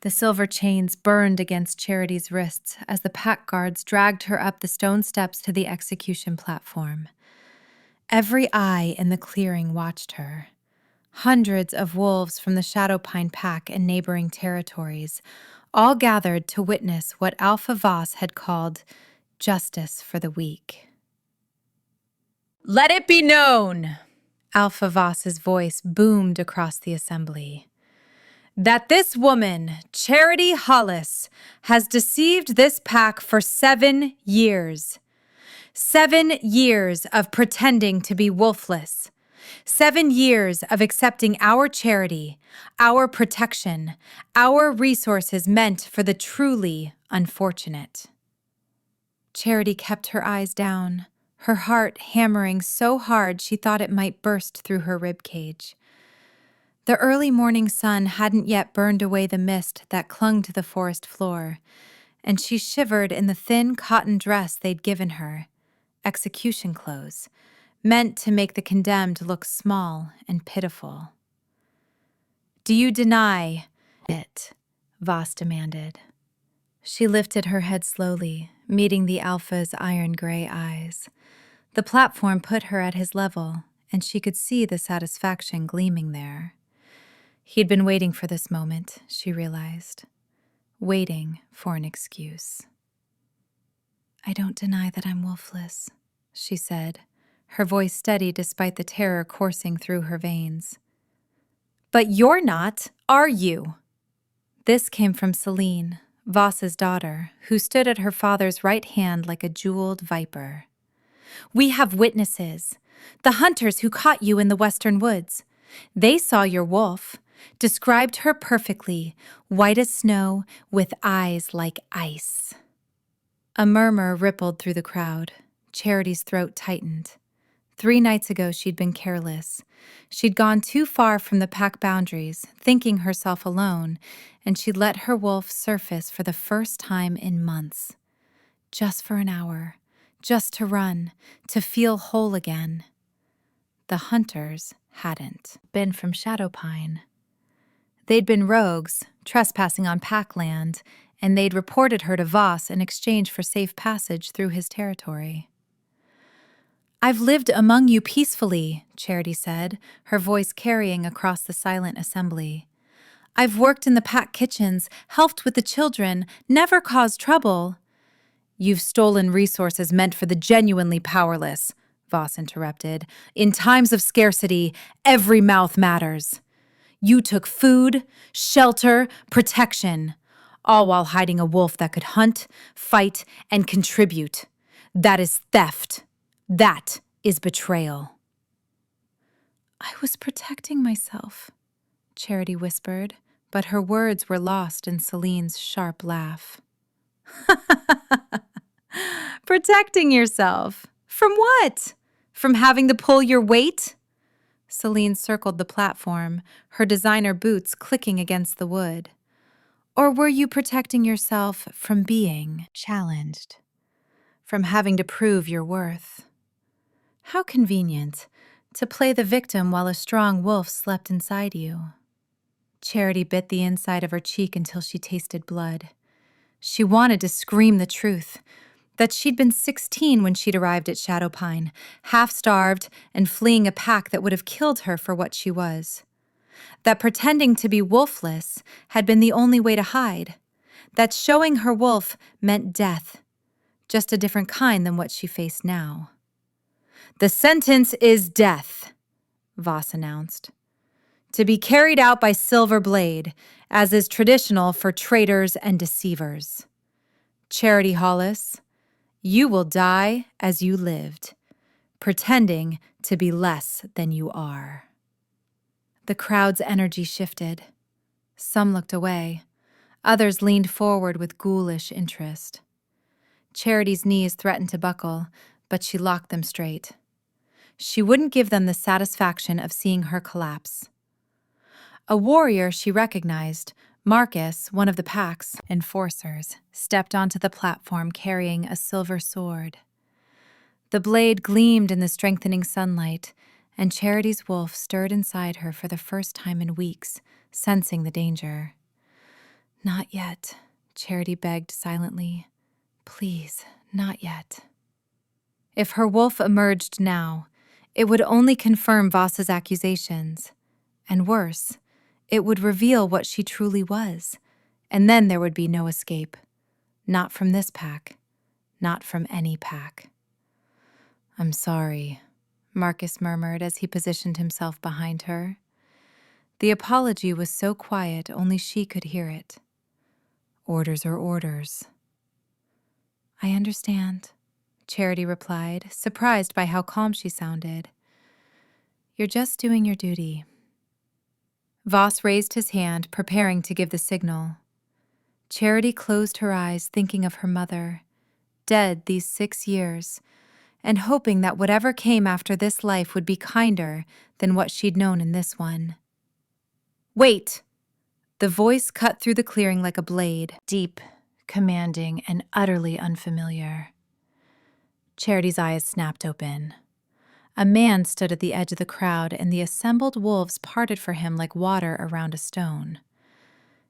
The silver chains burned against Charity's wrists as the pack guards dragged her up the stone steps to the execution platform. Every eye in the clearing watched her. Hundreds of wolves from the Shadowpine pack and neighboring territories, all gathered to witness what Alpha Voss had called justice for the weak. "Let it be known," Alpha Voss's voice boomed across the assembly, "that this woman, Charity Hollis, has deceived this pack for 7 years. 7 years of pretending to be wolfless. 7 years of accepting our charity, our protection, our resources meant for the truly unfortunate." Charity kept her eyes down, her heart hammering so hard she thought it might burst through her ribcage. The early morning sun hadn't yet burned away the mist that clung to the forest floor, and she shivered in the thin cotton dress they'd given her, execution clothes, meant to make the condemned look small and pitiful. "Do you deny it?" Voss demanded. She lifted her head slowly, meeting the Alpha's iron-gray eyes. The platform put her at his level, and she could see the satisfaction gleaming there. He'd been waiting for this moment, she realized. Waiting for an excuse. "I don't deny that I'm wolfless," she said, her voice steady despite the terror coursing through her veins. "But you're not, are you?" This came from Celine, Voss's daughter, who stood at her father's right hand like a jeweled viper. "We have witnesses, the hunters who caught you in the western woods. They saw your wolf, described her perfectly, white as snow, with eyes like ice." A murmur rippled through the crowd. Charity's throat tightened. 3 nights ago, she'd been careless. She'd gone too far from the pack boundaries, thinking herself alone, and she'd let her wolf surface for the first time in months. Just for an hour, just to run, to feel whole again. The hunters hadn't been from Shadowpine. They'd been rogues, trespassing on pack land, and they'd reported her to Voss in exchange for safe passage through his territory. "I've lived among you peacefully," Charity said, her voice carrying across the silent assembly. "I've worked in the pack kitchens, helped with the children, never caused trouble." "You've stolen resources meant for the genuinely powerless," Voss interrupted. "In times of scarcity, every mouth matters. You took food, shelter, protection, all while hiding a wolf that could hunt, fight, and contribute. That is theft. That is betrayal." "I was protecting myself," Charity whispered, but her words were lost in Celine's sharp laugh. "Protecting yourself? From what? From having to pull your weight?" Celine circled the platform, her designer boots clicking against the wood. "Or were you protecting yourself from being challenged? From having to prove your worth? How convenient, to play the victim while a strong wolf slept inside you." Charity bit the inside of her cheek until she tasted blood. She wanted to scream the truth, that she'd been 16 when she'd arrived at Shadowpine, half-starved and fleeing a pack that would have killed her for what she was. That pretending to be wolfless had been the only way to hide. That showing her wolf meant death, just a different kind than what she faced now. "The sentence is death," Voss announced. "To be carried out by silver blade, as is traditional for traitors and deceivers. Charity Hollis, you will die as you lived, pretending to be less than you are." The crowd's energy shifted. Some looked away. Others leaned forward with ghoulish interest. Charity's knees threatened to buckle, but she locked them straight. She wouldn't give them the satisfaction of seeing her collapse. A warrior she recognized, Marcus, one of the pack's enforcers, stepped onto the platform carrying a silver sword. The blade gleamed in the strengthening sunlight, and Charity's wolf stirred inside her for the first time in weeks, sensing the danger. Not yet, Charity begged silently. Please, not yet. If her wolf emerged now, it would only confirm Voss's accusations. And worse, it would reveal what she truly was, and then there would be no escape. Not from this pack. Not from any pack. I'm sorry, Marcus murmured as he positioned himself behind her. The apology was so quiet only she could hear it. Orders are orders. I understand, Charity replied, surprised by how calm she sounded. You're just doing your duty. Voss raised his hand, preparing to give the signal. Charity closed her eyes, thinking of her mother, dead these 6 years, and hoping that whatever came after this life would be kinder than what she'd known in this one. Wait! The voice cut through the clearing like a blade, deep, commanding, and utterly unfamiliar. Charity's eyes snapped open. A man stood at the edge of the crowd, and the assembled wolves parted for him like water around a stone.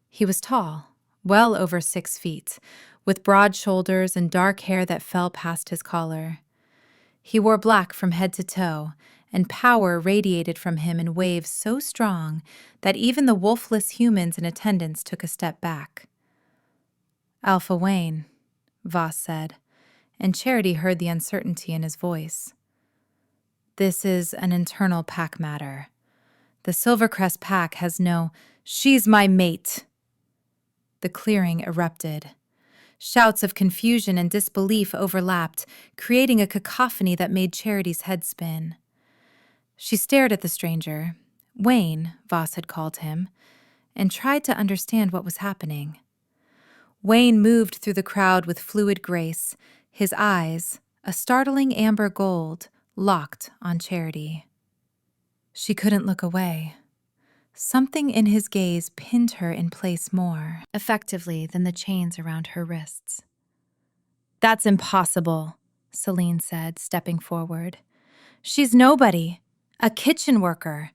He was tall, well over 6 feet, with broad shoulders and dark hair that fell past his collar. He wore black from head to toe, and power radiated from him in waves so strong that even the wolfless humans in attendance took a step back. Alpha Wayne, Voss said, and Charity heard the uncertainty in his voice. This is an internal pack matter. The Silvercrest pack has no, she's my mate. The clearing erupted. Shouts of confusion and disbelief overlapped, creating a cacophony that made Charity's head spin. She stared at the stranger, Wayne, Voss had called him, and tried to understand what was happening. Wayne moved through the crowd with fluid grace, his eyes, a startling amber gold, locked on Charity. She couldn't look away. Something in his gaze pinned her in place more effectively than the chains around her wrists. That's impossible, Celine said, stepping forward. She's nobody, a kitchen worker.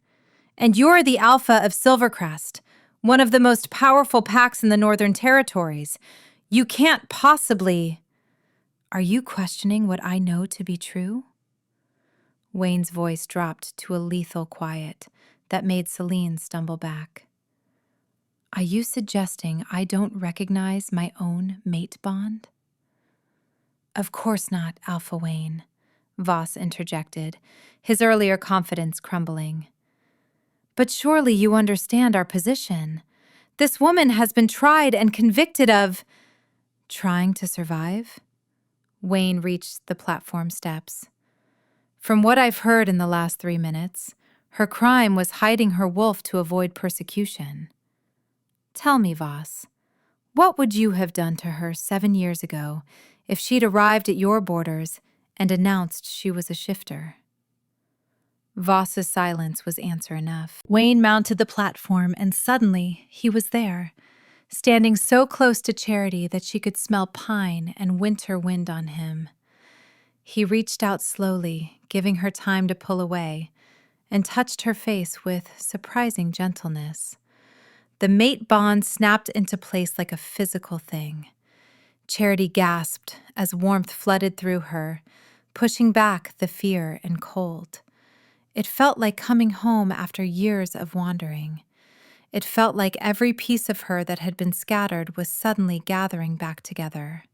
And you're the Alpha of Silvercrest, one of the most powerful packs in the Northern Territories. You can't possibly... Are you questioning what I know to be true? Wayne's voice dropped to a lethal quiet that made Celine stumble back. Are you suggesting I don't recognize my own mate bond? Of course not, Alpha Wayne, Voss interjected, his earlier confidence crumbling. But surely you understand our position. This woman has been tried and convicted of... Trying to survive? Wayne reached the platform steps. From what I've heard in the last 3 minutes, her crime was hiding her wolf to avoid persecution. Tell me, Voss, what would you have done to her 7 years ago if she'd arrived at your borders and announced she was a shifter? Voss's silence was answer enough. Wayne mounted the platform, and suddenly he was there, standing so close to Charity that she could smell pine and winter wind on him. He reached out slowly, giving her time to pull away, and touched her face with surprising gentleness. The mate bond snapped into place like a physical thing. Charity gasped as warmth flooded through her, pushing back the fear and cold. It felt like coming home after years of wandering. It felt like every piece of her that had been scattered was suddenly gathering back together.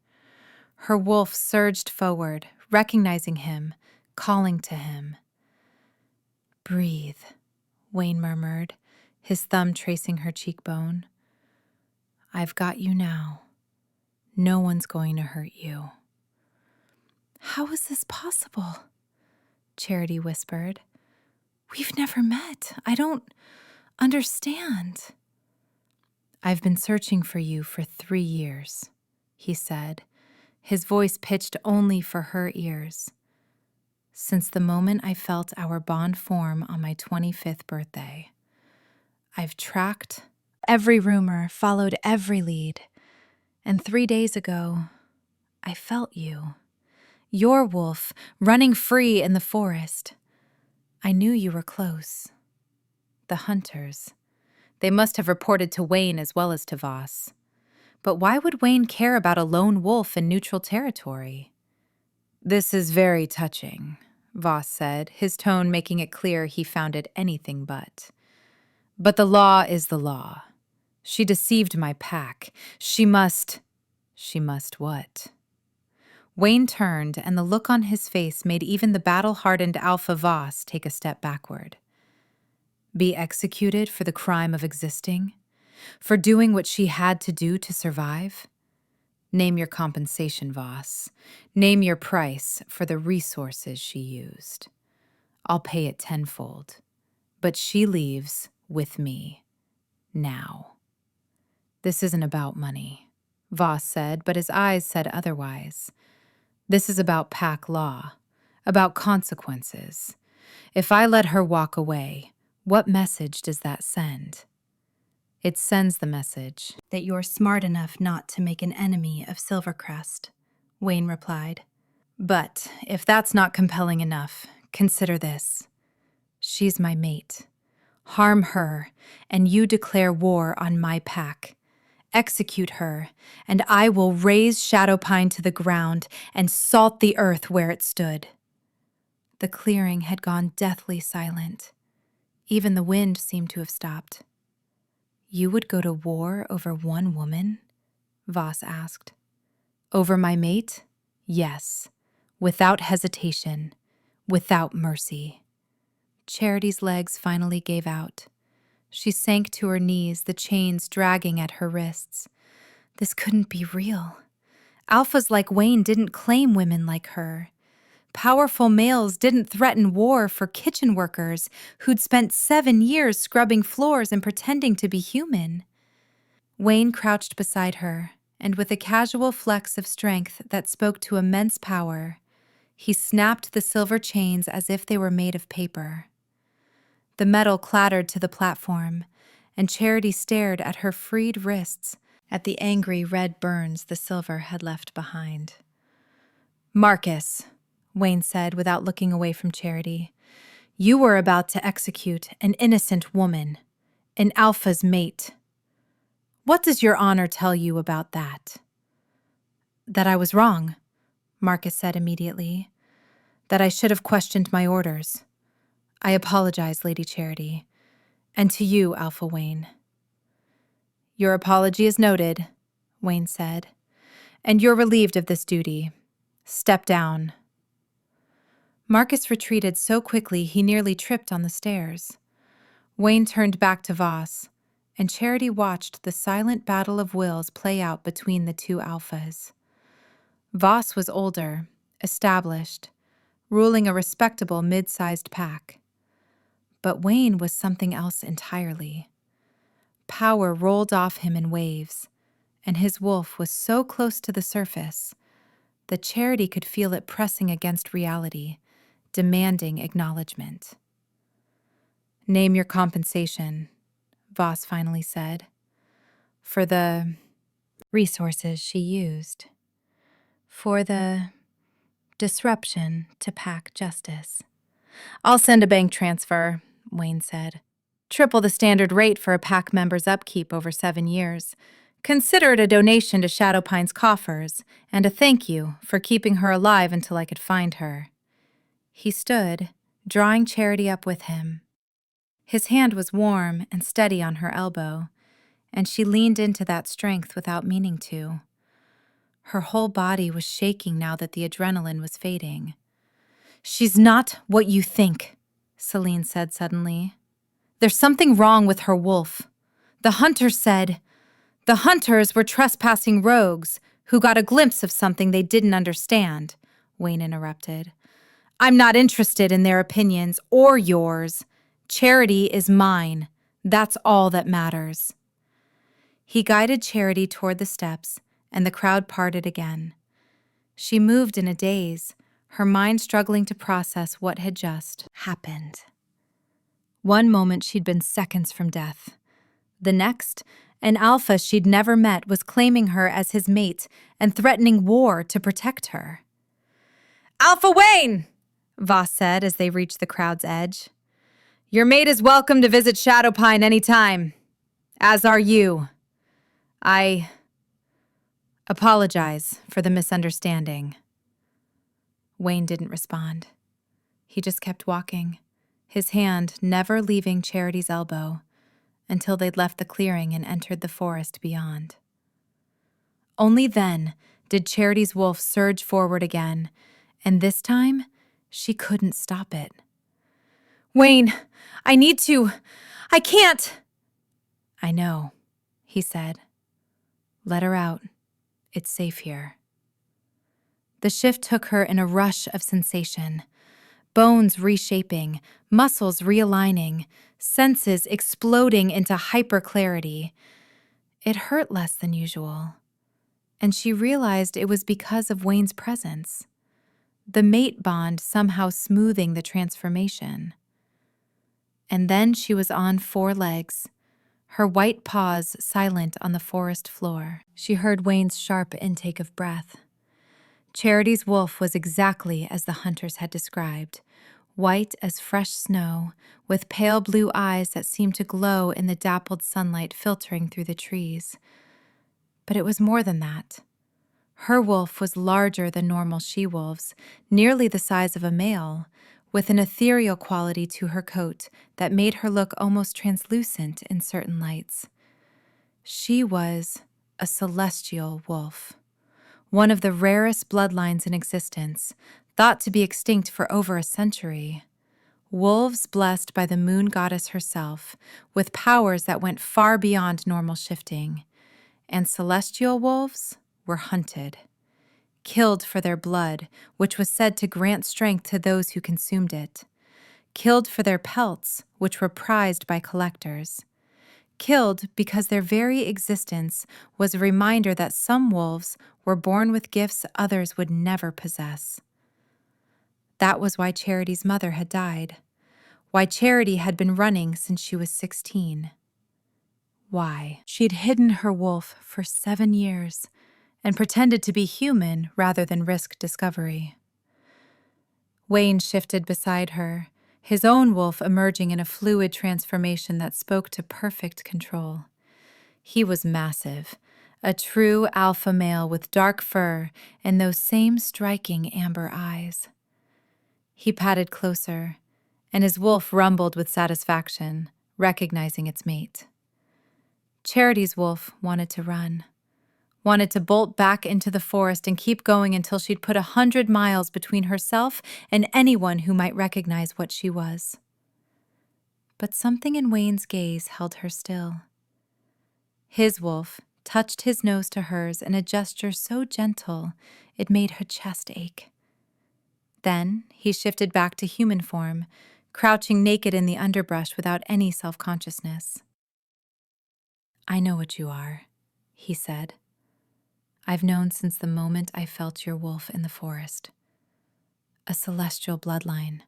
Her wolf surged forward, recognizing him, calling to him. Breathe, Wayne murmured, his thumb tracing her cheekbone. I've got you now. No one's going to hurt you. How is this possible? Charity whispered. We've never met. I don't understand. I've been searching for you for 3 years, he said, his voice pitched only for her ears. Since the moment I felt our bond form on my 25th birthday. I've tracked every rumor, followed every lead, and 3 days ago, I felt you. Your wolf, running free in the forest. I knew you were close. The hunters. They must have reported to Wayne as well as to Voss. But why would Wayne care about a lone wolf in neutral territory? This is very touching, Voss said, his tone making it clear he found it anything but. But the law is the law. She deceived my pack. She must what? Wayne turned, and the look on his face made even the battle-hardened Alpha Voss take a step backward. Be executed for the crime of existing? For doing what she had to do to survive? Name your compensation, Voss. Name your price for the resources she used. I'll pay it tenfold. But she leaves with me. Now. This isn't about money, Voss said, but his eyes said otherwise. This is about pack law, about consequences. If I let her walk away, what message does that send? It sends the message that you're smart enough not to make an enemy of Silvercrest, Wayne replied. But if that's not compelling enough, consider this. She's my mate. Harm her, and you declare war on my pack. Execute her, and I will raze Shadowpine to the ground and salt the earth where it stood. The clearing had gone deathly silent. Even the wind seemed to have stopped. You would go to war over one woman? Voss asked. Over my mate? Yes. Without hesitation. Without mercy. Charity's legs finally gave out. She sank to her knees, the chains dragging at her wrists. This couldn't be real. Alphas like Wayne didn't claim women like her. Powerful males didn't threaten war for kitchen workers who'd spent 7 years scrubbing floors and pretending to be human. Wayne crouched beside her, and with a casual flex of strength that spoke to immense power, he snapped the silver chains as if they were made of paper. The metal clattered to the platform, and Charity stared at her freed wrists, at the angry red burns the silver had left behind. Marcus, Wayne said without looking away from Charity, you were about to execute an innocent woman, an Alpha's mate. What does your honor tell you about that? That I was wrong, Marcus said immediately. That I should have questioned my orders. I apologize, Lady Charity, and to you, Alpha Wayne. Your apology is noted, Wayne said, and you're relieved of this duty. Step down. Marcus retreated so quickly he nearly tripped on the stairs. Wayne turned back to Voss, and Charity watched the silent battle of wills play out between the two Alphas. Voss was older, established, ruling a respectable mid-sized pack. But Wayne was something else entirely. Power rolled off him in waves, and his wolf was so close to the surface that Charity could feel it pressing against reality, demanding acknowledgement. Name your compensation, Voss finally said, for the resources she used, for the disruption to pack justice. I'll send a bank transfer, Wayne said. Triple the standard rate for a pack member's upkeep over 7 years. Consider it a donation to Shadowpine's coffers, and a thank you for keeping her alive until I could find her. He stood, drawing Charity up with him. His hand was warm and steady on her elbow, and she leaned into that strength without meaning to. Her whole body was shaking now that the adrenaline was fading. She's not what you think, Celine said suddenly. There's something wrong with her wolf. The hunters said... The hunters were trespassing rogues who got a glimpse of something they didn't understand, Wayne interrupted. I'm not interested in their opinions or yours. Charity is mine. That's all that matters. He guided Charity toward the steps, and the crowd parted again. She moved in a daze, her mind struggling to process what had just happened. One moment she'd been seconds from death. The next, an alpha she'd never met was claiming her as his mate and threatening war to protect her. Alpha Wayne, Voss said as they reached the crowd's edge. Your mate is welcome to visit Shadowpine any time. As are you. I Apologize for the misunderstanding. Wayne didn't respond. He just kept walking, his hand never leaving Charity's elbow until they'd left the clearing and entered the forest beyond. Only then did Charity's wolf surge forward again, and this time she couldn't stop it. "Wayne, I need to. I can't." "I know," he said. "Let her out. It's safe here." The shift took her in a rush of sensation. Bones reshaping, muscles realigning, senses exploding into hyper-clarity. It hurt less than usual, and she realized it was because of Wayne's presence. The mate bond somehow smoothing the transformation. And then she was on 4 legs, her white paws silent on the forest floor. She heard Wayne's sharp intake of breath. Charity's wolf was exactly as the hunters had described, white as fresh snow, with pale blue eyes that seemed to glow in the dappled sunlight filtering through the trees. But it was more than that. Her wolf was larger than normal she-wolves, nearly the size of a male, with an ethereal quality to her coat that made her look almost translucent in certain lights. She was a celestial wolf, one of the rarest bloodlines in existence, thought to be extinct for over a century. Wolves blessed by the moon goddess herself, with powers that went far beyond normal shifting. And celestial wolves were hunted, killed for their blood, which was said to grant strength to those who consumed it, killed for their pelts, which were prized by collectors, killed because their very existence was a reminder that some wolves were born with gifts others would never possess. That was why Charity's mother had died, why Charity had been running since she was 16. Why she'd hidden her wolf for 7 years and pretended to be human rather than risk discovery. Wayne shifted beside her, his own wolf emerging in a fluid transformation that spoke to perfect control. He was massive, a true alpha male with dark fur and those same striking amber eyes. He patted closer, and his wolf rumbled with satisfaction, recognizing its mate. Charity's wolf wanted to run, wanted to bolt back into the forest and keep going until she'd put 100 miles between herself and anyone who might recognize what she was. But something in Wayne's gaze held her still. His wolf touched his nose to hers in a gesture so gentle it made her chest ache. Then he shifted back to human form, crouching naked in the underbrush without any self-consciousness. "I know what you are," he said. "I've known since the moment I felt your wolf in the forest. A celestial bloodline.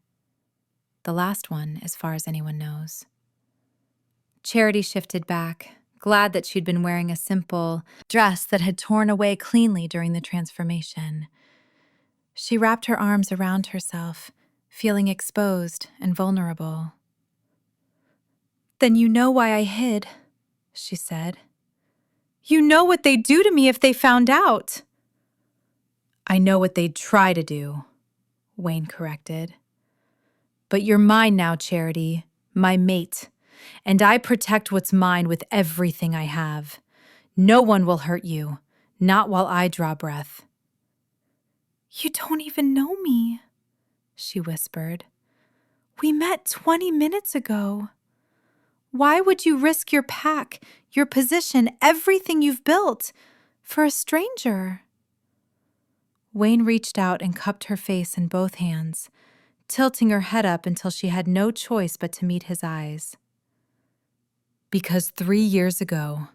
The last one, as far as anyone knows." Charity shifted back, glad that she'd been wearing a simple dress that had torn away cleanly during the transformation. She wrapped her arms around herself, feeling exposed and vulnerable. "Then you know why I hid," she said. "You know what they'd do to me if they found out." "I know what they'd try to do," Wayne corrected. "But you're mine now, Charity, my mate, and I protect what's mine with everything I have. No one will hurt you, not while I draw breath." "You don't even know me," she whispered. "We met 20 minutes ago. Why would you risk your pack, your position, everything you've built, for a stranger?" Wayne reached out and cupped her face in both hands, tilting her head up until she had no choice but to meet his eyes. "Because 3 years ago,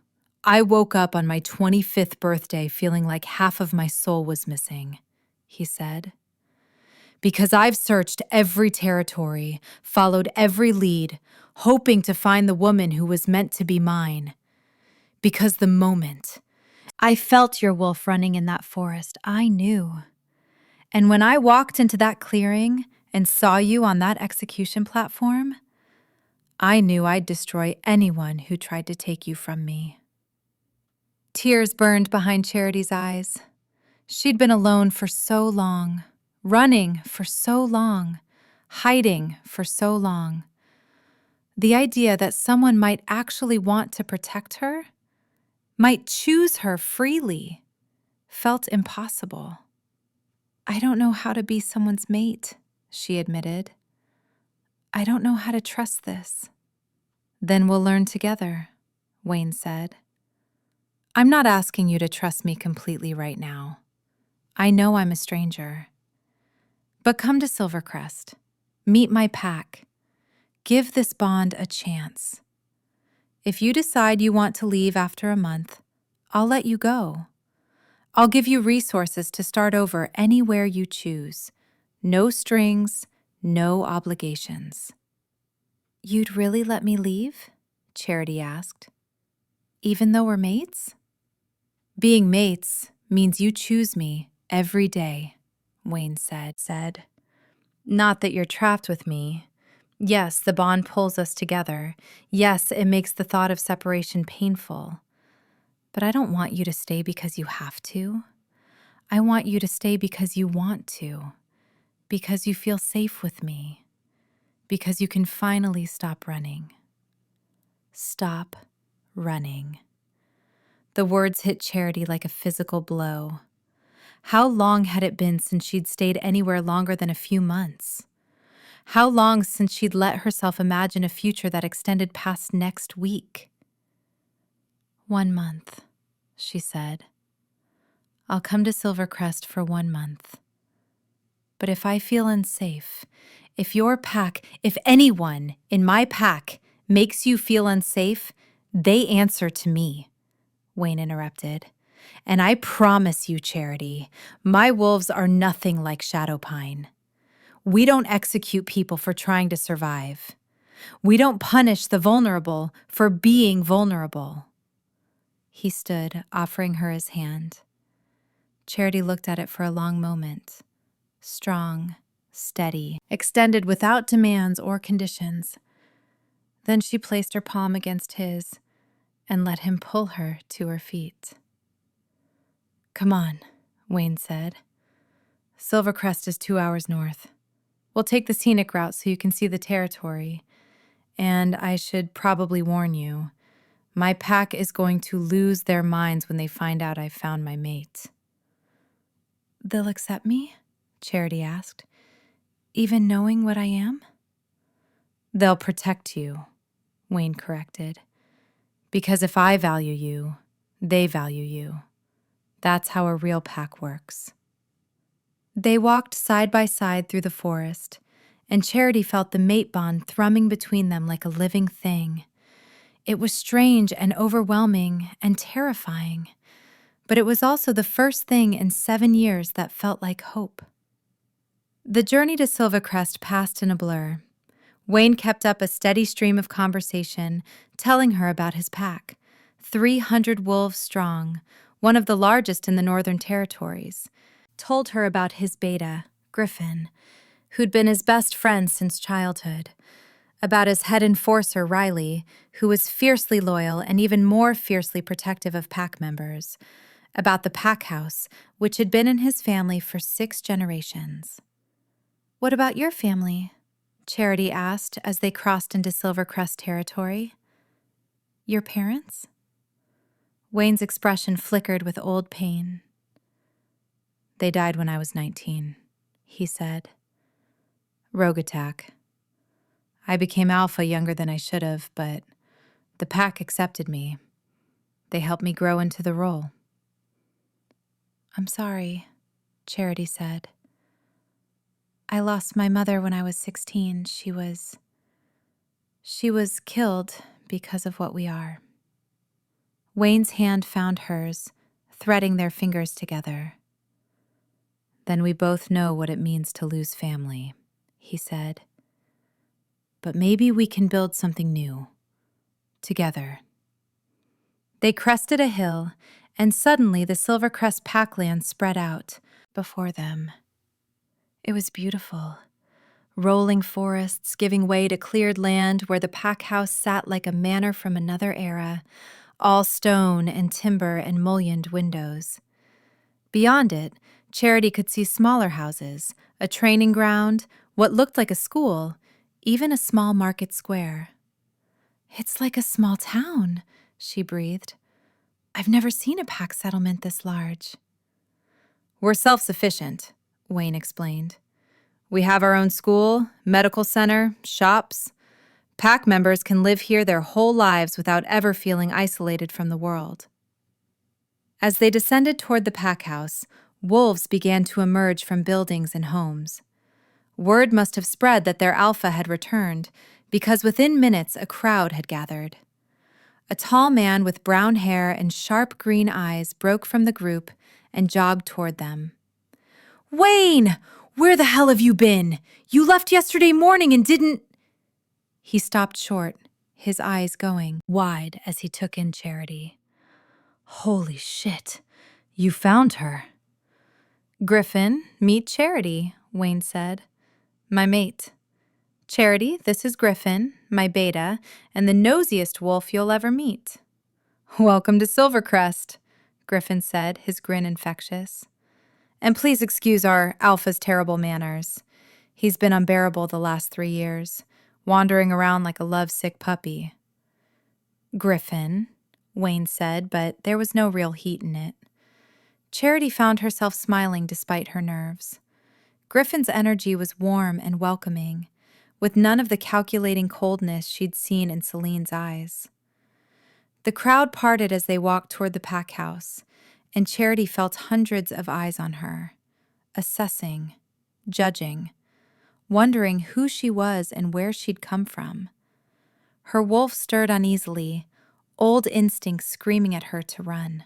I woke up on my 25th birthday feeling like half of my soul was missing," he said. "Because I've searched every territory, followed every lead, hoping to find the woman who was meant to be mine. Because the moment I felt your wolf running in that forest, I knew. And when I walked into that clearing and saw you on that execution platform, I knew I'd destroy anyone who tried to take you from me." Tears burned behind Charity's eyes. She'd been alone for so long, running for so long, hiding for so long. The idea that someone might actually want to protect her, might choose her freely, felt impossible. "I don't know how to be someone's mate," she admitted. "I don't know how to trust this." "Then we'll learn together," Wayne said. "I'm not asking you to trust me completely right now. I know I'm a stranger. But come to Silvercrest. Meet my pack. Give this bond a chance. If you decide you want to leave after a month, I'll let you go. I'll give you resources to start over anywhere you choose. No strings, no obligations." "You'd really let me leave?" Charity asked. "Even though we're mates?" "Being mates means you choose me every day," Wayne said. "Not that you're trapped with me. Yes, the bond pulls us together. Yes, it makes the thought of separation painful. But I don't want you to stay because you have to. I want you to stay because you want to, because you feel safe with me, because you can finally stop running." Stop running. The words hit Charity like a physical blow. How long had it been since she'd stayed anywhere longer than a few months? How long since she'd let herself imagine a future that extended past next week? "1 month," she said. "I'll come to Silvercrest for 1 month. But if I feel unsafe, if your pack, if anyone in my pack makes you feel unsafe, they answer to me," Wayne interrupted. "And I promise you, Charity, my wolves are nothing like Shadowpine. We don't execute people for trying to survive. We don't punish the vulnerable for being vulnerable." He stood, offering her his hand. Charity looked at it for a long moment. Strong, steady, extended without demands or conditions. Then she placed her palm against his and let him pull her to her feet. "Come on," Wayne said. "Silvercrest is 2 hours north. We'll take the scenic route so you can see the territory. And I should probably warn you, my pack is going to lose their minds when they find out I've found my mate." "They'll accept me?" Charity asked. "Even knowing what I am?" "They'll protect you," Wayne corrected. "Because if I value you, they value you. That's how a real pack works." They walked side by side through the forest, and Charity felt the mate bond thrumming between them like a living thing. It was strange and overwhelming and terrifying, but it was also the first thing in 7 years that felt like hope. The journey to Silvercrest passed in a blur. Wayne kept up a steady stream of conversation, telling her about his pack, 300 wolves strong, one of the largest in the Northern Territories. Told her about his beta, Griffin, who'd been his best friend since childhood, about his head enforcer, Riley, who was fiercely loyal and even more fiercely protective of pack members, about the pack house, which had been in his family for 6 generations. "What about your family?" Charity asked as they crossed into Silvercrest territory. "Your parents?" Wayne's expression flickered with old pain. "They died when I was 19, he said. "Rogue attack. I became alpha younger than I should have, but the pack accepted me. They helped me grow into the role." "I'm sorry," Charity said. "I lost my mother when I was 16. She was killed because of what we are." Wayne's hand found hers, threading their fingers together. "Then we both know what it means to lose family," he said. "But maybe we can build something new. Together." They crested a hill, and suddenly the Silvercrest packland spread out before them. It was beautiful. Rolling forests giving way to cleared land where the pack house sat like a manor from another era, all stone and timber and mullioned windows. Beyond it, Charity could see smaller houses, a training ground, what looked like a school, even a small market square. "It's like a small town," she breathed. "I've never seen a pack settlement this large." "We're self-sufficient," Wayne explained. "We have our own school, medical center, shops. Pack members can live here their whole lives without ever feeling isolated from the world." As they descended toward the pack house, wolves began to emerge from buildings and homes. Word must have spread that their alpha had returned, because within minutes a crowd had gathered. A tall man with brown hair and sharp green eyes broke from the group and jogged toward them. "Wayne! Where the hell have you been? You left yesterday morning and didn't—" He stopped short, his eyes going wide as he took in Charity. "Holy shit, you found her." "Griffin, meet Charity," Wayne said. "My mate. Charity, this is Griffin, my beta, and the nosiest wolf you'll ever meet." "Welcome to Silvercrest," Griffin said, his grin infectious. "And please excuse our alpha's terrible manners. He's been unbearable the last 3 years, wandering around like a lovesick puppy." "Griffin," Wayne said, but there was no real heat in it. Charity found herself smiling despite her nerves. Griffin's energy was warm and welcoming, with none of the calculating coldness she'd seen in Celine's eyes. The crowd parted as they walked toward the pack house, and Charity felt hundreds of eyes on her, assessing, judging, wondering who she was and where she'd come from. Her wolf stirred uneasily, old instincts screaming at her to run.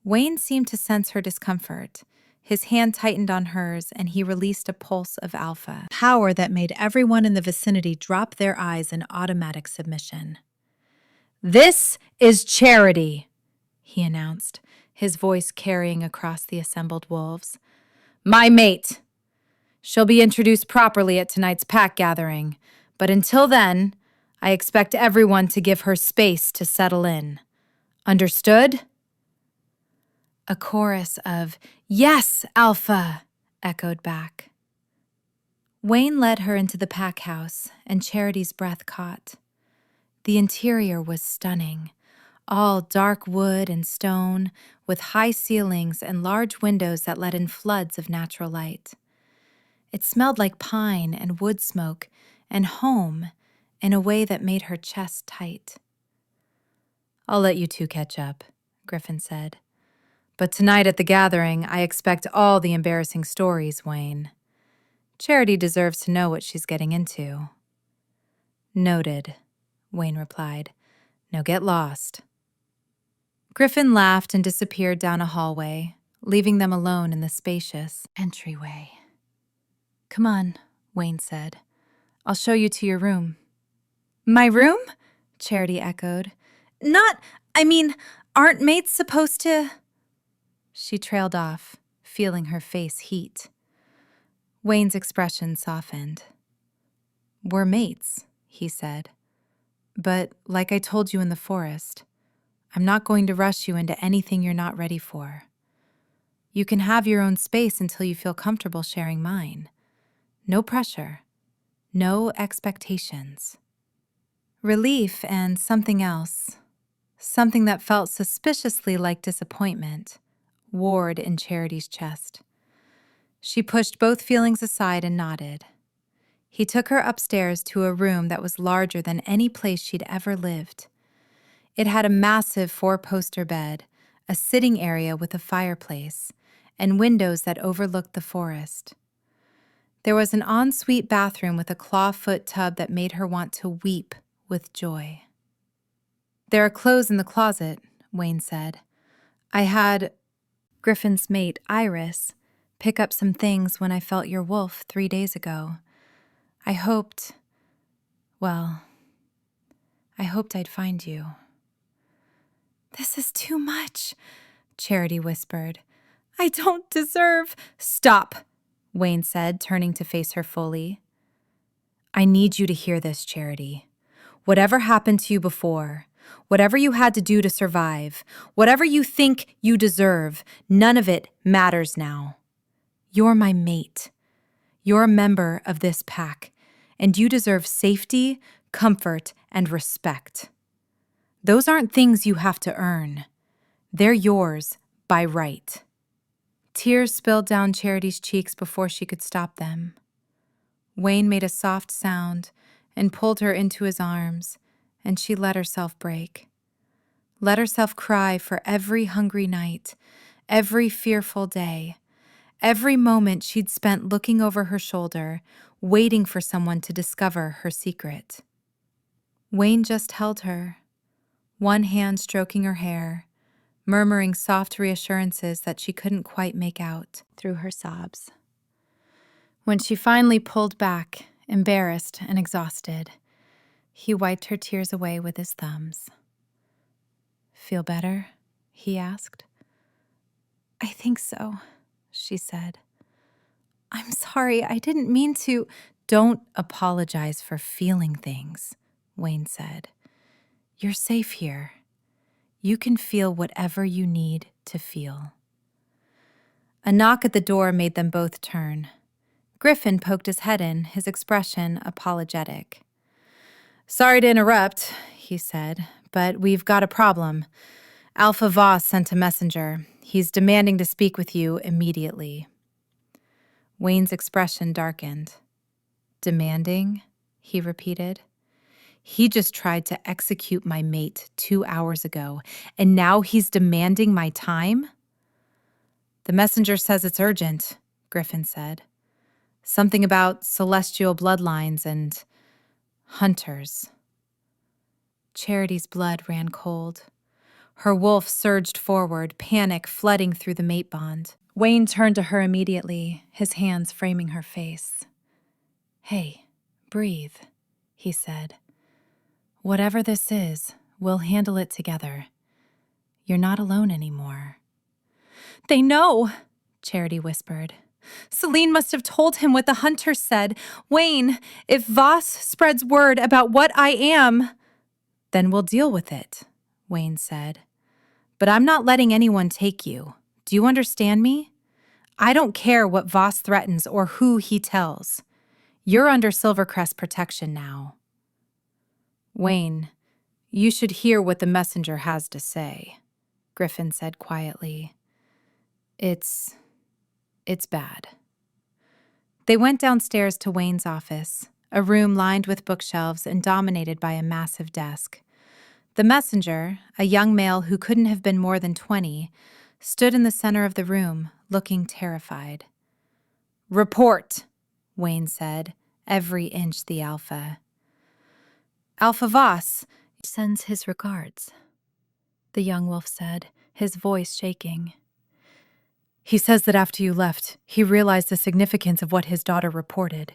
Wayne seemed to sense her discomfort. His hand tightened on hers, and he released a pulse of alpha, power that made everyone in the vicinity drop their eyes in automatic submission. "This is Charity," he announced, his voice carrying across the assembled wolves. "My mate. She'll be introduced properly at tonight's pack gathering, but until then, I expect everyone to give her space to settle in. Understood?" A chorus of "Yes, Alpha!" echoed back. Wayne led her into the pack house, and Charity's breath caught. The interior was stunning, all dark wood and stone, with high ceilings and large windows that let in floods of natural light. It smelled like pine and wood smoke and home in a way that made her chest tight. "I'll let you two catch up," Griffin said. "But tonight at the gathering, I expect all the embarrassing stories, Wayne. Charity deserves to know what she's getting into." "Noted," Wayne replied. "Now get lost." Griffin laughed and disappeared down a hallway, leaving them alone in the spacious entryway. "Come on," Wayne said. "I'll show you to your room." "My room?" Charity echoed. Aren't mates supposed to—" She trailed off, feeling her face heat. Wayne's expression softened. "We're mates," he said. "But like I told you in the forest, I'm not going to rush you into anything you're not ready for. You can have your own space until you feel comfortable sharing mine. No pressure. No expectations." Relief and something else, something that felt suspiciously like disappointment, warred in Charity's chest. She pushed both feelings aside and nodded. He took her upstairs to a room that was larger than any place she'd ever lived. It had a massive 4-poster bed, a sitting area with a fireplace, and windows that overlooked the forest. There was an ensuite bathroom with a clawfoot tub that made her want to weep with joy. "There are clothes in the closet," Wayne said. "I had Griffin's mate, Iris, pick up some things when I felt your wolf 3 days ago. I hoped I'd find you." "This is too much," Charity whispered. "I don't deserve—" "Stop," Wayne said, turning to face her fully. "I need you to hear this, Charity. Whatever happened to you before, Whatever you had to do to survive, whatever you think you deserve, none of it matters now. You're my mate. You're a member of this pack, and you deserve safety, comfort, and respect. Those aren't things you have to earn. They're yours by right. Tears spilled down Charity's cheeks before she could stop them. Wayne made a soft sound and pulled her into his arms, and she let herself break. Let herself cry for every hungry night, every fearful day, every moment she'd spent looking over her shoulder, waiting for someone to discover her secret. Wayne just held her, one hand stroking her hair, murmuring soft reassurances that she couldn't quite make out through her sobs. When she finally pulled back, embarrassed and exhausted, he wiped her tears away with his thumbs. "Feel better?" he asked. "I think so," she said. "I'm sorry, I didn't mean to." "Don't apologize for feeling things," Wayne said. "You're safe here. You can feel whatever you need to feel." A knock at the door made them both turn. Griffin poked his head in, his expression apologetic. "Sorry to interrupt," he said, "but we've got a problem. Alpha Voss sent a messenger. He's demanding to speak with you immediately." Wayne's expression darkened. "Demanding?" he repeated. "He just tried to execute my mate 2 hours ago, and now he's demanding my time?" "The messenger says it's urgent," Griffin said. "Something about celestial bloodlines and hunters." Charity's blood ran cold. Her wolf surged forward, panic flooding through the mate bond. Wayne turned to her immediately, his hands framing her face. "Hey, breathe," he said. "Whatever this is, we'll handle it together. You're not alone anymore." "They know," Charity whispered. "Celine must have told him what the hunter said. Wayne, if Voss spreads word about what I am—" "Then we'll deal with it," Wayne said. "But I'm not letting anyone take you. Do you understand me? I don't care what Voss threatens or who he tells. You're under Silvercrest protection now." "Wayne, you should hear what the messenger has to say," Griffin said quietly. It's bad." They went downstairs to Wayne's office, a room lined with bookshelves and dominated by a massive desk. The messenger, a young male who couldn't have been more than 20, stood in the center of the room, looking terrified. "Report," Wayne said, every inch the alpha. "Alpha Voss sends his regards," the young wolf said, his voice shaking. "He says that after you left, he realized the significance of what his daughter reported.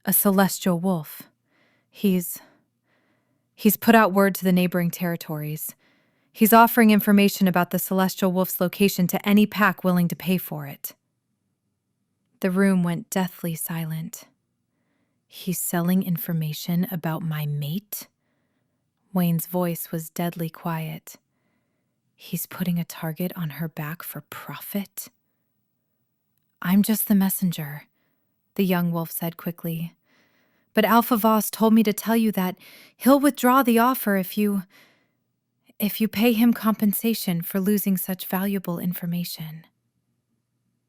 A celestial wolf. He's put out word to the neighboring territories. He's offering information about the celestial wolf's location to any pack willing to pay for it." The room went deathly silent. "He's selling information about my mate?" Wayne's voice was deadly quiet. "He's putting a target on her back for profit?" "I'm just the messenger," the young wolf said quickly. "But Alpha Voss told me to tell you that he'll withdraw the offer if you pay him compensation for losing such valuable information."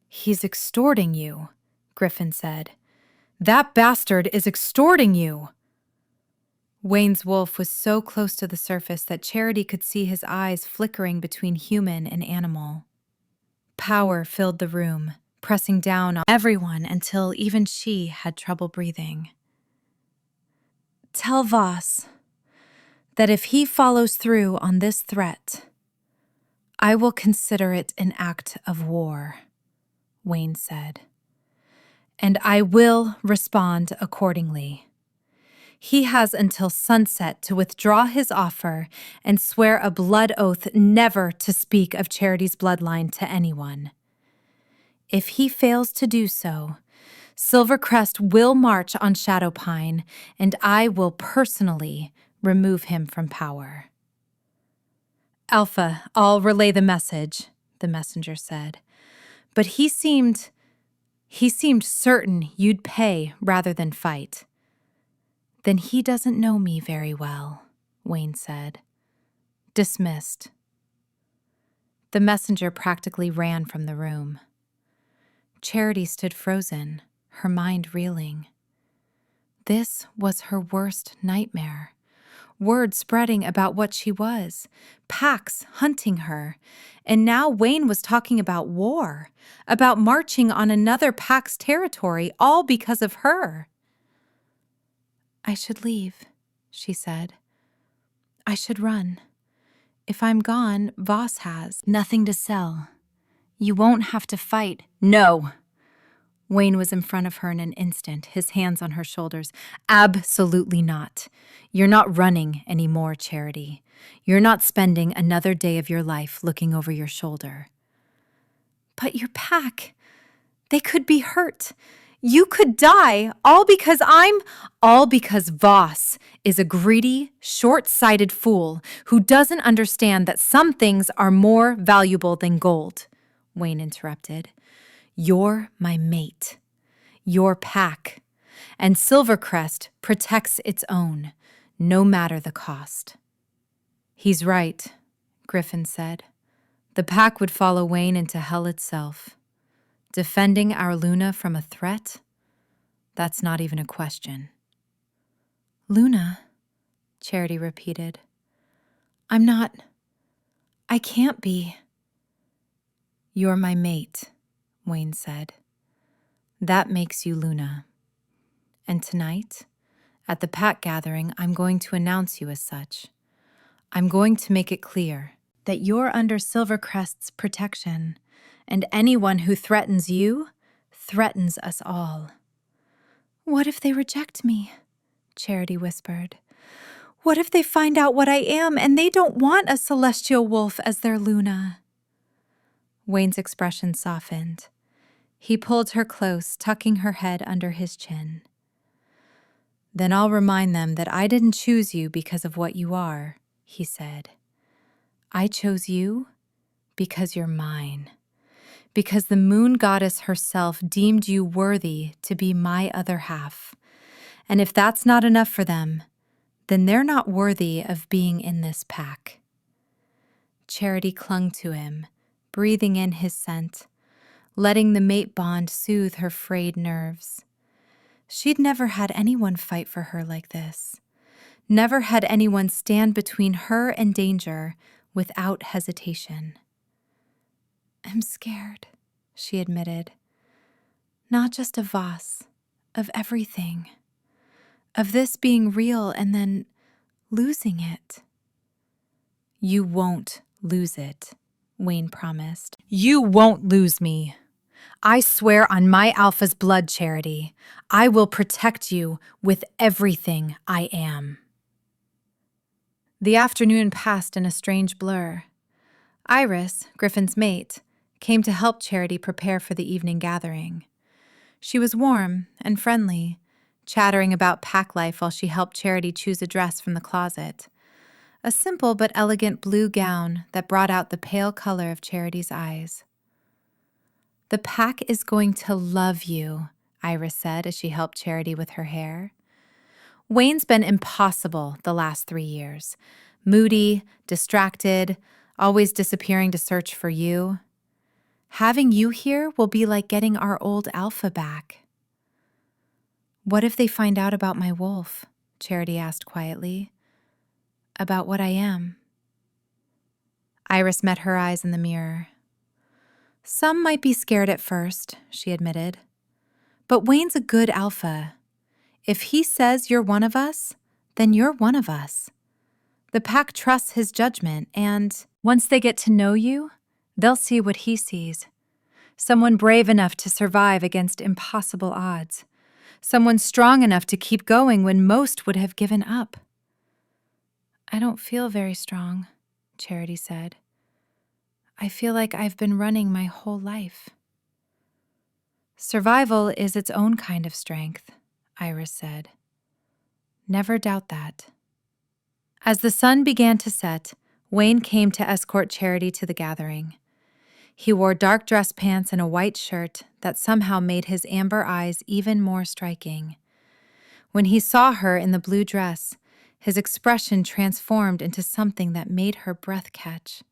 "He's extorting you," Griffin said. "That bastard is extorting you." Wayne's wolf was so close to the surface that Charity could see his eyes flickering between human and animal. Power filled the room, pressing down on everyone until even she had trouble breathing. "Tell Voss that if he follows through on this threat, I will consider it an act of war," Wayne said. "And I will respond accordingly. He has until sunset to withdraw his offer and swear a blood oath never to speak of Charity's bloodline to anyone. If he fails to do so, Silvercrest will march on Shadowpine, and I will personally remove him from power." Alpha, I'll relay the message, the messenger said. But he seemed certain you'd pay rather than fight. Then he doesn't know me very well, Wayne said. Dismissed. The messenger practically ran from the room. Charity stood frozen, her mind reeling. This was her worst nightmare. Word spreading about what she was, packs hunting her, and now Wayne was talking about war, about marching on another pack's territory, all because of her. I should leave, she said. I should run. If I'm gone, Voss has nothing to sell. You won't have to fight. No! Wayne was in front of her in an instant, his hands on her shoulders. Absolutely not. You're not running anymore, Charity. You're not spending another day of your life looking over your shoulder. But your pack, they could be hurt. You could die, all because Voss is a greedy, short-sighted fool who doesn't understand that some things are more valuable than gold, Wayne interrupted. You're my mate, your pack, and Silvercrest protects its own, no matter the cost. He's right, Griffin said. The pack would follow Wayne into hell itself. Defending our Luna from a threat? That's not even a question. Luna, Charity repeated. I can't be. You're my mate, Wayne said. That makes you Luna. And tonight, at the pack gathering, I'm going to announce you as such. I'm going to make it clear that you're under Silvercrest's protection, and anyone who threatens you threatens us all. What if they reject me? Charity whispered. What if they find out what I am and they don't want a celestial wolf as their Luna? Wayne's expression softened. He pulled her close, tucking her head under his chin. Then I'll remind them that I didn't choose you because of what you are, he said. I chose you because you're mine. Because the moon goddess herself deemed you worthy to be my other half. And if that's not enough for them, then they're not worthy of being in this pack. Charity clung to him, breathing in his scent, letting the mate bond soothe her frayed nerves. She'd never had anyone fight for her like this. Never had anyone stand between her and danger without hesitation. I'm scared, she admitted. Not just of Voss, of everything. Of this being real and then losing it. You won't lose it, Wayne promised. You won't lose me. I swear on my Alpha's blood, Charity, I will protect you with everything I am. The afternoon passed in a strange blur. Iris, Griffin's mate, came to help Charity prepare for the evening gathering. She was warm and friendly, chattering about pack life while she helped Charity choose a dress from the closet. A simple but elegant blue gown that brought out the pale color of Charity's eyes. The pack is going to love you, Iris said as she helped Charity with her hair. Wayne's been impossible the last 3 years. Moody, distracted, always disappearing to search for you. Having you here will be like getting our old Alpha back. What if they find out about my wolf? Charity asked quietly. About what I am. Iris met her eyes in the mirror. Some might be scared at first, she admitted. But Wayne's a good Alpha. If he says you're one of us, then you're one of us. The pack trusts his judgment, and once they get to know you, they'll see what he sees. Someone brave enough to survive against impossible odds. Someone strong enough to keep going when most would have given up. I don't feel very strong, Charity said. I feel like I've been running my whole life. Survival is its own kind of strength, Iris said. Never doubt that. As the sun began to set, Wayne came to escort Charity to the gathering. He wore dark dress pants and a white shirt that somehow made his amber eyes even more striking. When he saw her in the blue dress, his expression transformed into something that made her breath catch.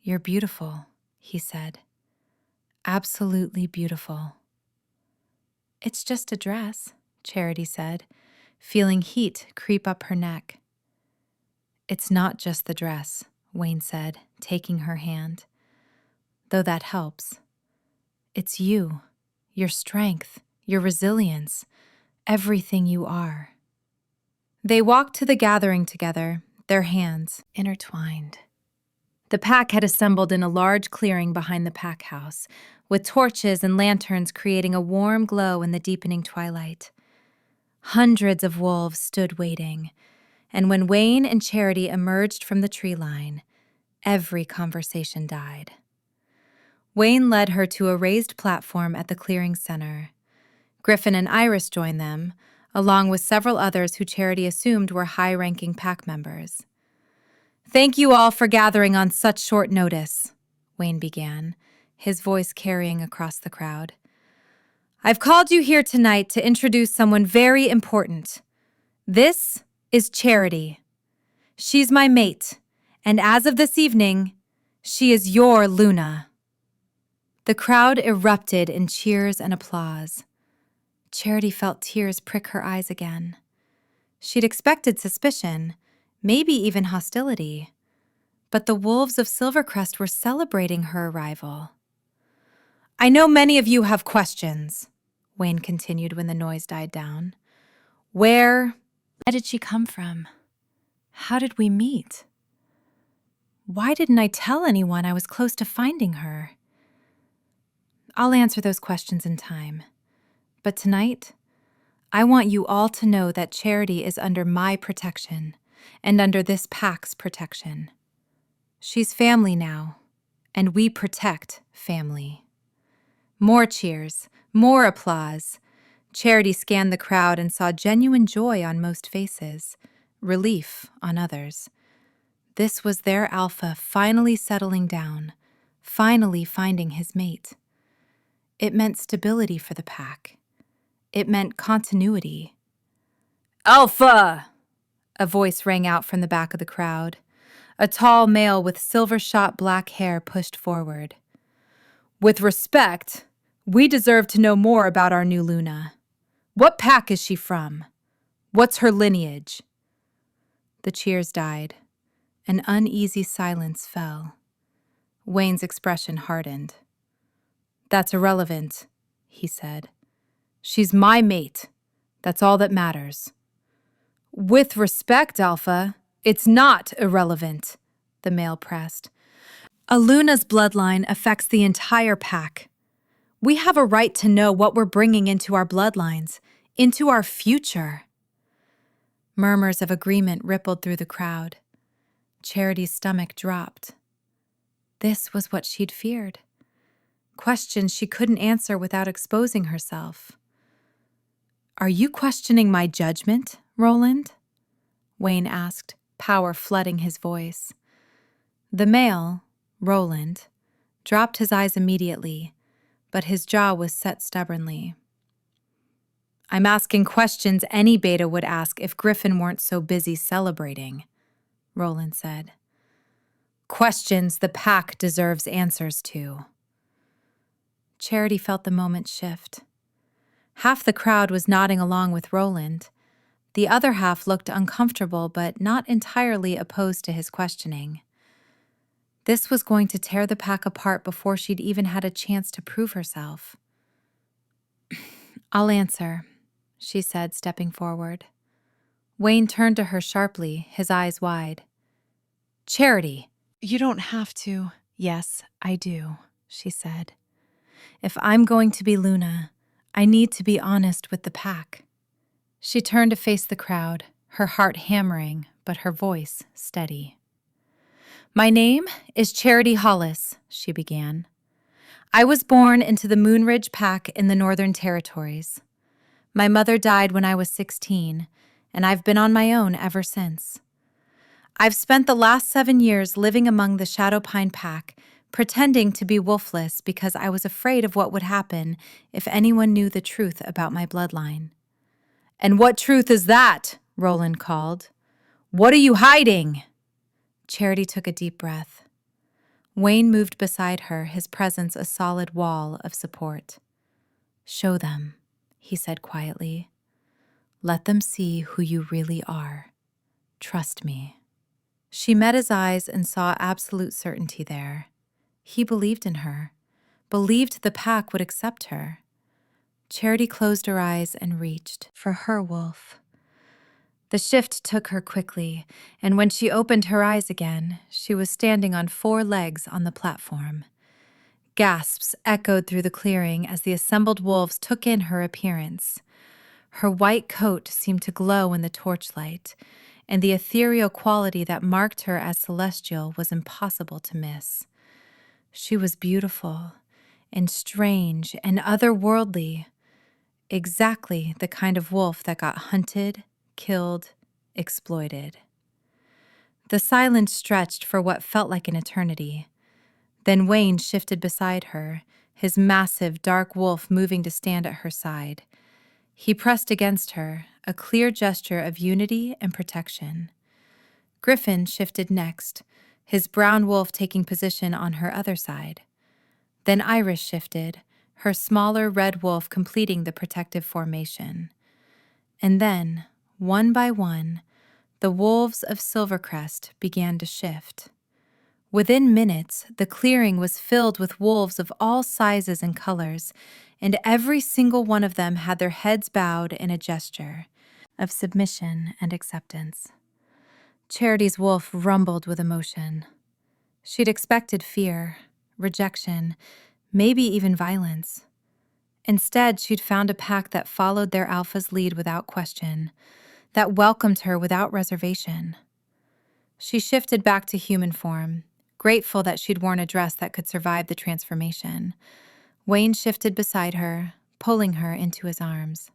"You're beautiful," he said. "Absolutely beautiful." "It's just a dress," Charity said, feeling heat creep up her neck. "It's not just the dress," Wayne said, taking her hand. "Though that helps. It's you, your strength, your resilience, everything you are." They walked to the gathering together, their hands intertwined. The pack had assembled in a large clearing behind the pack house, with torches and lanterns creating a warm glow in the deepening twilight. Hundreds of wolves stood waiting, and when Wayne and Charity emerged from the tree line, every conversation died. Wayne led her to a raised platform at the clearing center. Griffin and Iris joined them, along with several others who Charity assumed were high-ranking pack members. "Thank you all for gathering on such short notice," Wayne began, his voice carrying across the crowd. "I've called you here tonight to introduce someone very important. This is Charity. She's my mate, and as of this evening, she is your Luna." The crowd erupted in cheers and applause. Charity felt tears prick her eyes again. She'd expected suspicion, maybe even hostility, but the wolves of Silvercrest were celebrating her arrival. "I know many of you have questions," Wayne continued when the noise died down. Where did she come from? How did we meet? Why didn't I tell anyone I was close to finding her? I'll answer those questions in time. But tonight, I want you all to know that Charity is under my protection and under this pack's protection. She's family now, and we protect family. More cheers, more applause. Charity scanned the crowd and saw genuine joy on most faces, relief on others. This was their alpha finally settling down, finally finding his mate. It meant stability for the pack. It meant continuity. "Alpha!" A voice rang out from the back of the crowd. A tall male with silver-shot black hair pushed forward. "With respect, we deserve to know more about our new Luna. What pack is she from? What's her lineage?" The cheers died. An uneasy silence fell. Wayne's expression hardened. "That's irrelevant," he said. "She's my mate. That's all that matters." "With respect, Alpha, it's not irrelevant," the male pressed. "A Luna's bloodline affects the entire pack. We have a right to know what we're bringing into our bloodlines, into our future." Murmurs of agreement rippled through the crowd. Charity's stomach dropped. This was what she'd feared. Questions she couldn't answer without exposing herself. "Are you questioning my judgment, Roland?" Wayne asked, power flooding his voice. The male, Roland, dropped his eyes immediately, but his jaw was set stubbornly. "I'm asking questions any beta would ask if Griffin weren't so busy celebrating," Roland said. "Questions the pack deserves answers to." Charity felt the moment shift. Half the crowd was nodding along with Roland. The other half looked uncomfortable but not entirely opposed to his questioning. This was going to tear the pack apart before she'd even had a chance to prove herself. "I'll answer," she said, stepping forward. Wayne turned to her sharply, his eyes wide. "Charity, you don't have to." "Yes, I do," she said. "If I'm going to be Luna, I need to be honest with the pack." She turned to face the crowd, her heart hammering, but her voice steady. "My name is Charity Hollis," she began. "I was born into the Moonridge Pack in the Northern Territories. My mother died when I was 16, and I've been on my own ever since. I've spent the last 7 years living among the Shadowpine pack, pretending to be Wolfless because I was afraid of what would happen if anyone knew the truth about my bloodline. And what truth is that? Roland called. What are you hiding? Charity took a deep breath. Wayne moved beside her, his presence a solid wall of support. Show them, he said quietly. Let them see who you really are. Trust me. She met his eyes and saw absolute certainty there. He believed in her, believed the pack would accept her. Charity closed her eyes and reached for her wolf. The shift took her quickly, and when she opened her eyes again, she was standing on 4 legs on the platform. Gasps echoed through the clearing as the assembled wolves took in her appearance. Her white coat seemed to glow in the torchlight, and the ethereal quality that marked her as celestial was impossible to miss. She was beautiful and strange and otherworldly, exactly the kind of wolf that got hunted, killed, exploited. The silence stretched for what felt like an eternity. Then Wayne shifted beside her, his massive, dark wolf moving to stand at her side. He pressed against her, a clear gesture of unity and protection. Griffin shifted next, his brown wolf taking position on her other side. Then Iris shifted, her smaller red wolf completing the protective formation. And then, one by one, the wolves of Silvercrest began to shift. Within minutes, the clearing was filled with wolves of all sizes and colors, and every single one of them had their heads bowed in a gesture of submission and acceptance. Charity's wolf rumbled with emotion. She'd expected fear, rejection, maybe even violence. Instead, she'd found a pack that followed their alpha's lead without question, that welcomed her without reservation. She shifted back to human form, grateful that she'd worn a dress that could survive the transformation. Wayne shifted beside her, pulling her into his arms.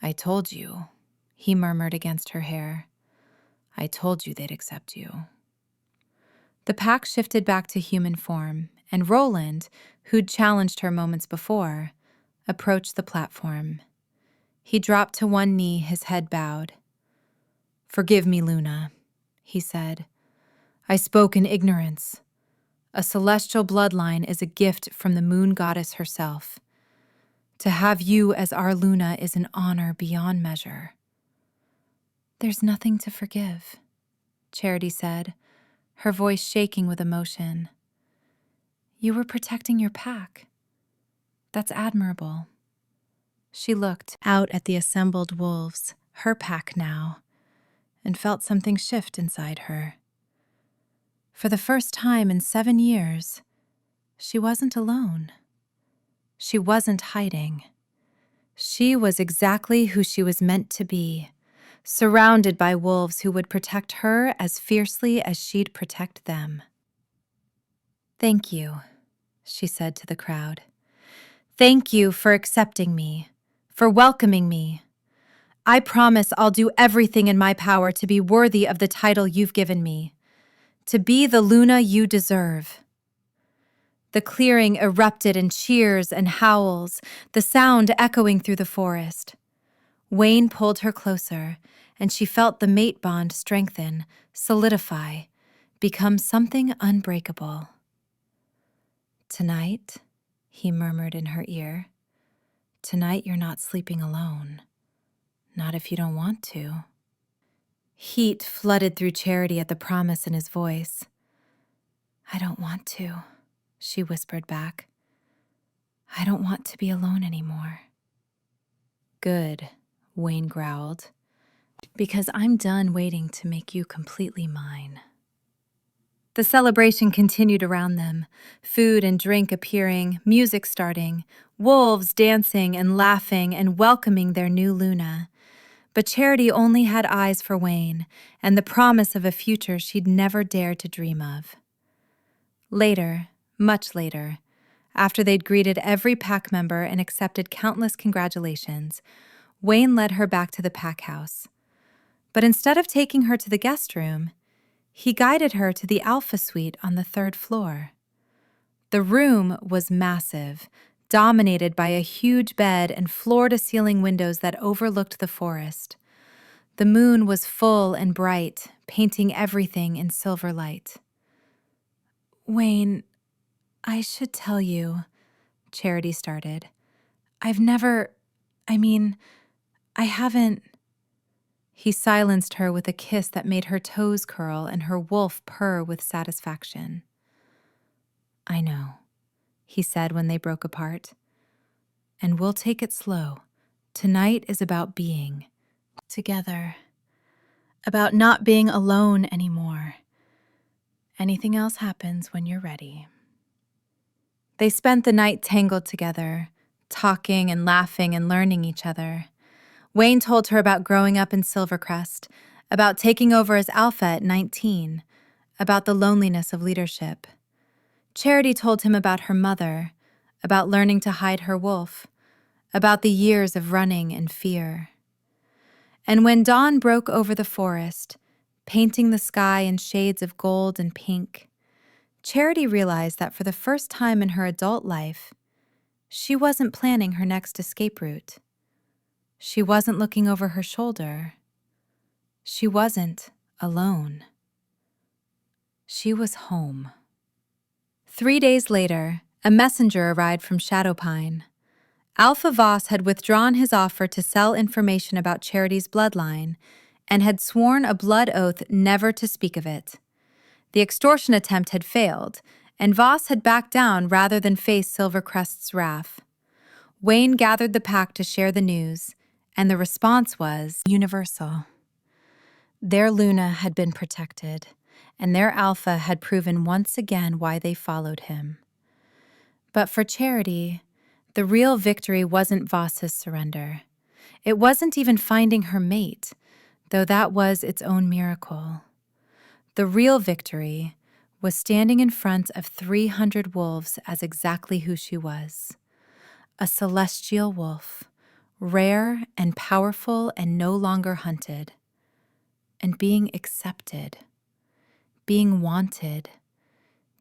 I told you, he murmured against her hair. I told you they'd accept you. The pack shifted back to human form, and Roland, who'd challenged her moments before, approached the platform. He dropped to one knee, his head bowed. Forgive me, Luna, he said. I spoke in ignorance. A celestial bloodline is a gift from the moon goddess herself. To have you as our Luna is an honor beyond measure. There's nothing to forgive, Charity said, her voice shaking with emotion. You were protecting your pack. That's admirable. She looked out at the assembled wolves, her pack now, and felt something shift inside her. For the first time in 7 years, she wasn't alone. She wasn't hiding. She was exactly who she was meant to be, surrounded by wolves who would protect her as fiercely as she'd protect them. Thank you, she said to the crowd. Thank you for accepting me, for welcoming me. I promise I'll do everything in my power to be worthy of the title you've given me, to be the Luna you deserve. The clearing erupted in cheers and howls, the sound echoing through the forest. Wayne pulled her closer, and she felt the mate bond strengthen, solidify, become something unbreakable. Tonight, he murmured in her ear, tonight you're not sleeping alone. Not if you don't want to. Heat flooded through Charity at the promise in his voice. I don't want to, she whispered back. I don't want to be alone anymore. Good, Wayne growled, because I'm done waiting to make you completely mine. The celebration continued around them, food and drink appearing, music starting, wolves dancing and laughing and welcoming their new Luna. But Charity only had eyes for Wayne and the promise of a future she'd never dared to dream of. Later, much later, after they'd greeted every pack member and accepted countless congratulations, Wayne led her back to the pack house. But instead of taking her to the guest room, he guided her to the Alpha Suite on the 3rd floor. The room was massive, dominated by a huge bed and floor-to-ceiling windows that overlooked the forest. The moon was full and bright, painting everything in silver light. "Wayne, I should tell you," Charity started. I haven't." He silenced her with a kiss that made her toes curl and her wolf purr with satisfaction. "I know," he said when they broke apart. "And we'll take it slow. Tonight is about being together, about not being alone anymore. Anything else happens when you're ready." They spent the night tangled together, talking and laughing and learning each other. Wayne told her about growing up in Silvercrest, about taking over as Alpha at 19, about the loneliness of leadership. Charity told him about her mother, about learning to hide her wolf, about the years of running and fear. And when dawn broke over the forest, painting the sky in shades of gold and pink, Charity realized that for the first time in her adult life, she wasn't planning her next escape route. She wasn't looking over her shoulder. She wasn't alone. She was home. 3 days later, a messenger arrived from Shadowpine. Alpha Voss had withdrawn his offer to sell information about Charity's bloodline and had sworn a blood oath never to speak of it. The extortion attempt had failed, and Voss had backed down rather than face Silvercrest's wrath. Wayne gathered the pack to share the news, and the response was universal. Their Luna had been protected, and their Alpha had proven once again why they followed him. But for Charity, the real victory wasn't Voss's surrender. It wasn't even finding her mate, though that was its own miracle. The real victory was standing in front of 300 wolves as exactly who she was. A celestial wolf, rare and powerful and no longer hunted. And being accepted, being wanted,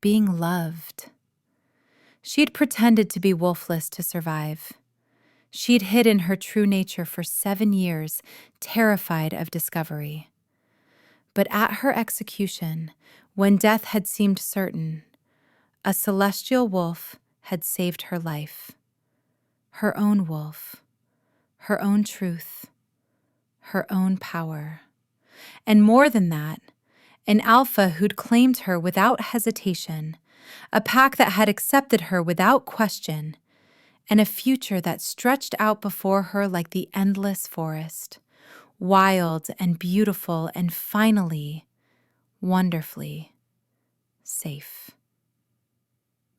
being loved. She'd pretended to be wolfless to survive. She'd hidden her true nature for 7 years, terrified of discovery. But at her execution, when death had seemed certain, a celestial wolf had saved her life. Her own wolf, her own truth, her own power. And more than that, an Alpha who'd claimed her without hesitation, a pack that had accepted her without question, and a future that stretched out before her like the endless forest, wild and beautiful and finally, wonderfully safe.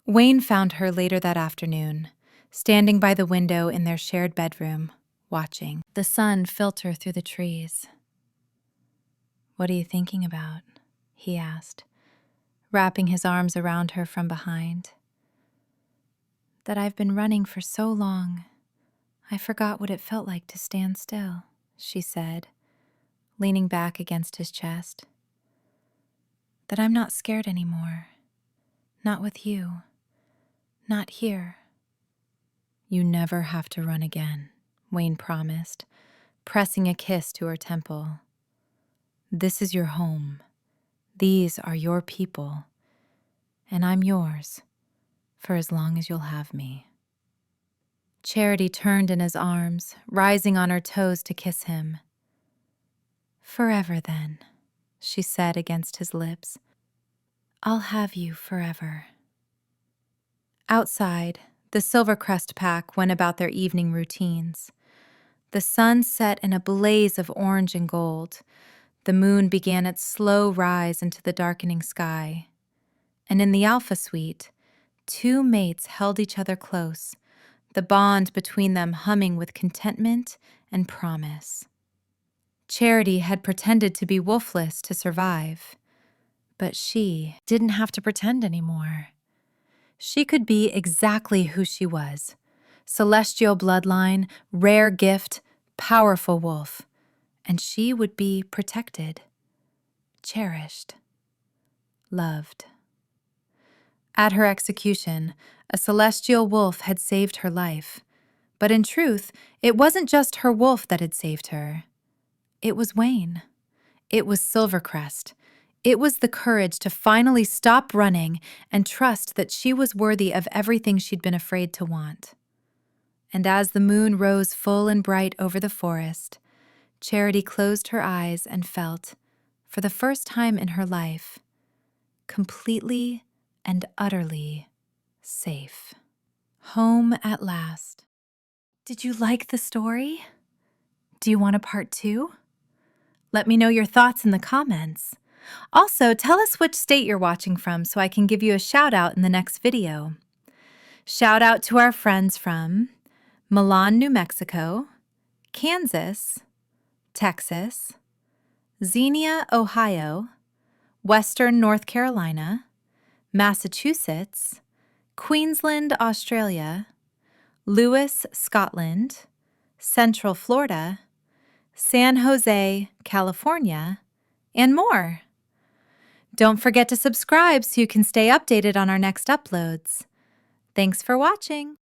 Wayne found her later that afternoon, standing by the window in their shared bedroom, watching the sun filter through the trees. "What are you thinking about?" he asked, wrapping his arms around her from behind. "That I've been running for so long, I forgot what it felt like to stand still," she said, leaning back against his chest. "That I'm not scared anymore. Not with you. Not here." "You never have to run again," Wayne promised, pressing a kiss to her temple. "This is your home. These are your people. And I'm yours, for as long as you'll have me." Charity turned in his arms, rising on her toes to kiss him. "Forever, then," she said against his lips. "I'll have you forever." Outside, the Silvercrest pack went about their evening routines. The sun set in a blaze of orange and gold. The moon began its slow rise into the darkening sky. And in the Alpha Suite, 2 mates held each other close, the bond between them humming with contentment and promise. Charity had pretended to be wolfless to survive, but she didn't have to pretend anymore. She could be exactly who she was: celestial bloodline, rare gift, powerful wolf, and she would be protected, cherished, loved. At her execution, a celestial wolf had saved her life. But in truth, it wasn't just her wolf that had saved her. It was Wayne. It was Silvercrest. It was the courage to finally stop running and trust that she was worthy of everything she'd been afraid to want. And as the moon rose full and bright over the forest, Charity closed her eyes and felt, for the first time in her life, completely and utterly safe. Home at last. Did you like the story? Do you want a part 2? Let me know your thoughts in the comments. Also, tell us which state you're watching from so I can give you a shout out in the next video. Shout out to our friends from Milan, New Mexico, Kansas, Texas, Xenia, Ohio, Western North Carolina, Massachusetts, Queensland, Australia, Lewis, Scotland, Central Florida, San Jose, California, and more. Don't forget to subscribe so you can stay updated on our next uploads. Thanks for watching.